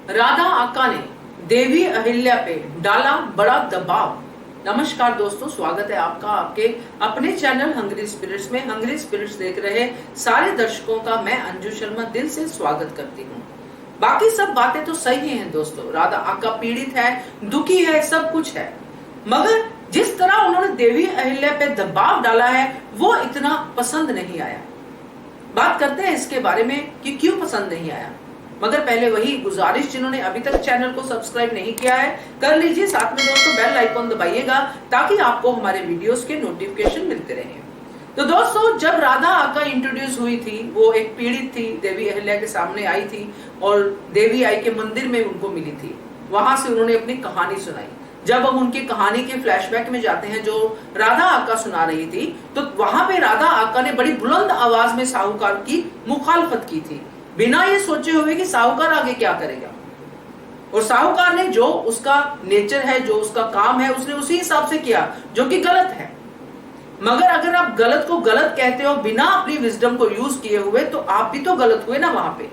राधा आका ने देवी अहिल्या पे डाला बड़ा दबाव। नमस्कार दोस्तों, स्वागत है आपका आपके अपने चैनल हंग्री स्पिरिट्स में। हंग्री स्पिरिट्स देख रहे सारे दर्शकों का मैं अंजू शर्मा दिल से स्वागत करती हूँ। बाकी सब बातें तो सही हैं दोस्तों, राधा आका पीड़ित है, दुखी है, सब कुछ है, मगर जिस तरह उन्होंने देवी अहिल्या पे दबाव डाला है वो इतना पसंद नहीं आया। बात करते हैं इसके बारे में कि क्यों पसंद नहीं आया, मगर पहले वही गुजारिश, जिन्होंने अभी तक चैनल को सब्सक्राइब नहीं किया है कर लीजिए, साथ में दोस्तों बेल आइकॉन दबाइएगा ताकि आपको हमारे वीडियोस के नोटिफिकेशन मिलते रहें। तो दोस्तों, जब राधा आका इंट्रोड्यूस हुई थी, वो एक पीड़ित थी, देवी अहिल्या के सामने आई थी और देवी आई के मंदिर में उनको मिली थी। वहां से उन्होंने अपनी कहानी सुनाई। जब हम उनकी कहानी के फ्लैशबैक में जाते हैं जो राधा आका सुना रही थी, तो वहां पे राधा आका ने बड़ी बुलंद आवाज में साहूकार की मुखालफत की थी, बिना ये सोचे हुए कि साहूकार आगे क्या करेगा। और साहूकार ने जो उसका नेचर है, जो उसका काम है, उसने उसी हिसाब से किया, जो कि गलत है। मगर अगर आप गलत को गलत कहते हो बिना अपनी विजडम को यूज किए हुए, तो आप भी तो गलत हुए ना। वहां पे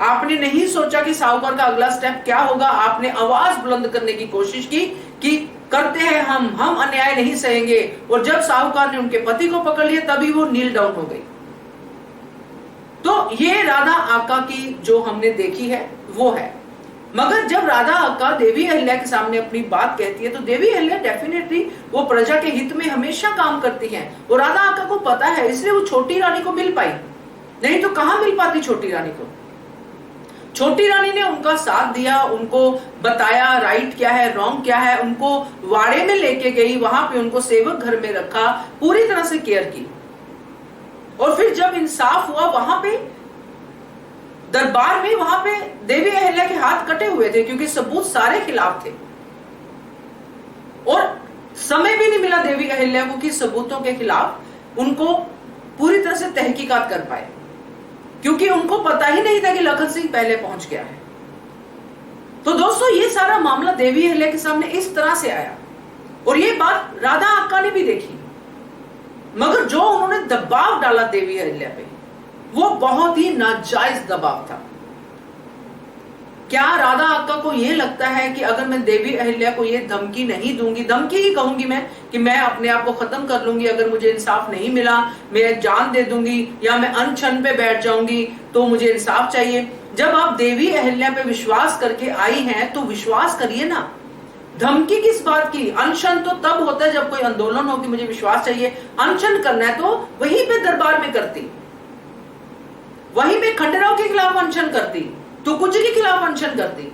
आपने नहीं सोचा कि साहूकार का अगला स्टेप क्या होगा। आपने आवाज बुलंद करने की कोशिश की कि करते हैं हम अन्याय नहीं सहेंगे। और जब साहूकार ने उनके पति को पकड़ लिया तभी वो नील डाउन हो गई। तो ये राधा आका की जो हमने देखी है वो है। मगर जब राधा आका देवी अहिल्या के सामने अपनी बात कहती है, तो देवी अहिल्या डेफिनेटली वो प्रजा के हित में हमेशा काम करती हैं। वो राधा आका को पता है, इसलिए वो छोटी रानी को मिल पाई, नहीं तो कहां मिल पाती छोटी रानी को। छोटी रानी ने उनका साथ दिया, उनको बताया राइट क्या है, रॉन्ग क्या है, उनको वाड़े में लेके गई, वहां पे उनको सेवक घर में रखा, पूरी तरह से केयर की। और फिर जब इंसाफ हुआ वहां पे दरबार में, वहां पे देवी अहिल्या के हाथ कटे हुए थे क्योंकि सबूत सारे खिलाफ थे। और समय भी नहीं मिला देवी अहिल्या को कि सबूतों के खिलाफ उनको पूरी तरह से तहकीकात कर पाए, क्योंकि उनको पता ही नहीं था कि लखन सिंह पहले पहुंच गया है। तो दोस्तों, ये सारा मामला देवी अहिल्या के सामने इस तरह से आया और ये बात राधा आका ने भी देखी। मगर जो उन्होंने दबाव डाला देवी अहिल्या पे, वो बहुत ही नाजायज दबाव था। क्या राधा आका को यह लगता है कि अगर मैं देवी अहिल्या को यह धमकी नहीं दूंगी, धमकी ही कहूंगी मैं, कि मैं अपने आप को खत्म कर लूंगी, अगर मुझे इंसाफ नहीं मिला मैं जान दे दूंगी या मैं अनशन पे बैठ जाऊंगी, तो मुझे इंसाफ चाहिए। जब आप देवी अहिल्या पे विश्वास करके आई हैं तो विश्वास करिए ना। धमकी किस बात की? अनशन तो तब होता है जब कोई आंदोलन हो कि मुझे विश्वास चाहिए, अनशन करना है तो वहीं पे दरबार में करती, वहीं पे खंडेराव के खिलाफ अनशन करती, तो कुछ के खिलाफ अनशन करती।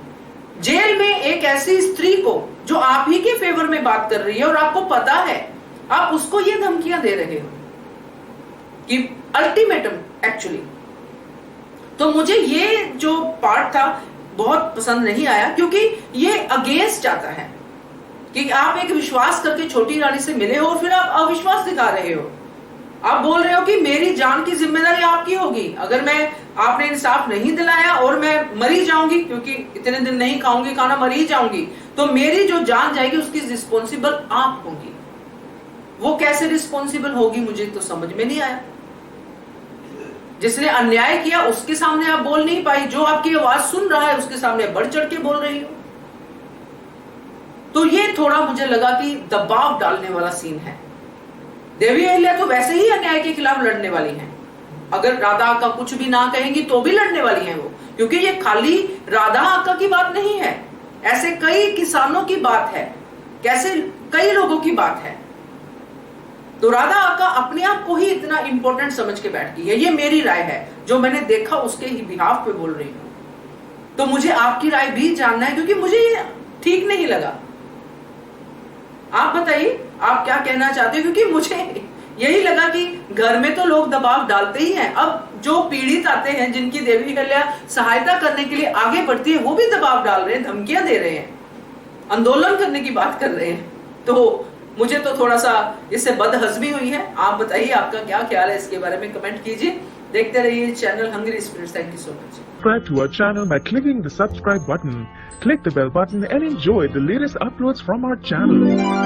जेल में एक ऐसी स्त्री को जो आप ही के फेवर में बात कर रही है और आपको पता है, आप उसको ये धमकियां दे रहे हो कि अल्टीमेटम एक्चुअली। तो मुझे ये जो पार्ट था बहुत पसंद नहीं आया, क्योंकि ये अगेंस्ट जाता है कि आप एक विश्वास करके छोटी रानी से मिले हो और फिर आप अविश्वास दिखा रहे हो। आप बोल रहे हो कि मेरी जान की जिम्मेदारी आपकी होगी, अगर मैं आपने इंसाफ नहीं दिलाया और मैं मरी जाऊंगी, क्योंकि इतने दिन नहीं खाऊंगी खाना, मरी ही जाऊंगी, तो मेरी जो जान जाएगी उसकी रिस्पॉन्सिबल आप होंगी। वो कैसे रिस्पॉन्सिबल होगी मुझे तो समझ में नहीं आया। जिसने अन्याय किया उसके सामने आप बोल नहीं पाई, जो आपकी आवाज सुन रहा है उसके सामने बढ़ चढ़ के बोल रही हो। तो ये थोड़ा मुझे लगा कि दबाव डालने वाला सीन है। देवी अहिल्या तो वैसे ही अन्याय के खिलाफ लड़ने वाली हैं, अगर राधा आका कुछ भी ना कहेंगी तो भी लड़ने वाली हैं वो, क्योंकि ये खाली राधा आका की बात नहीं है, ऐसे कई किसानों की बात है, कैसे कई लोगों की बात है। तो राधा आका अपने आप को ही इतना इंपॉर्टेंट समझ के बैठ गई है। ये मेरी राय है, जो मैंने देखा उसके ही बिहाफ पे बोल रही हूं। तो मुझे आपकी राय भी जानना है, क्योंकि मुझे ये ठीक नहीं लगा। आप बताइए आप क्या कहना चाहते हो, क्योंकि मुझे यही लगा कि घर में तो लोग दबाव डालते ही हैं, अब जो पीड़ित आते हैं, जिनकी देवी अहिल्या सहायता करने के लिए आगे बढ़ती है, वो भी दबाव डाल रहे हैं, धमकियां दे रहे हैं, आंदोलन करने की बात कर रहे हैं। तो मुझे तो थोड़ा सा इससे बदहजमी हुई है। आप बताइए आपका क्या ख्याल है इसके बारे में, कमेंट कीजिए। देखते रहिए channel hungry spirits. Thank you so much. Subscribe to our channel by clicking the subscribe button. Click the bell button and enjoy the latest uploads from our channel.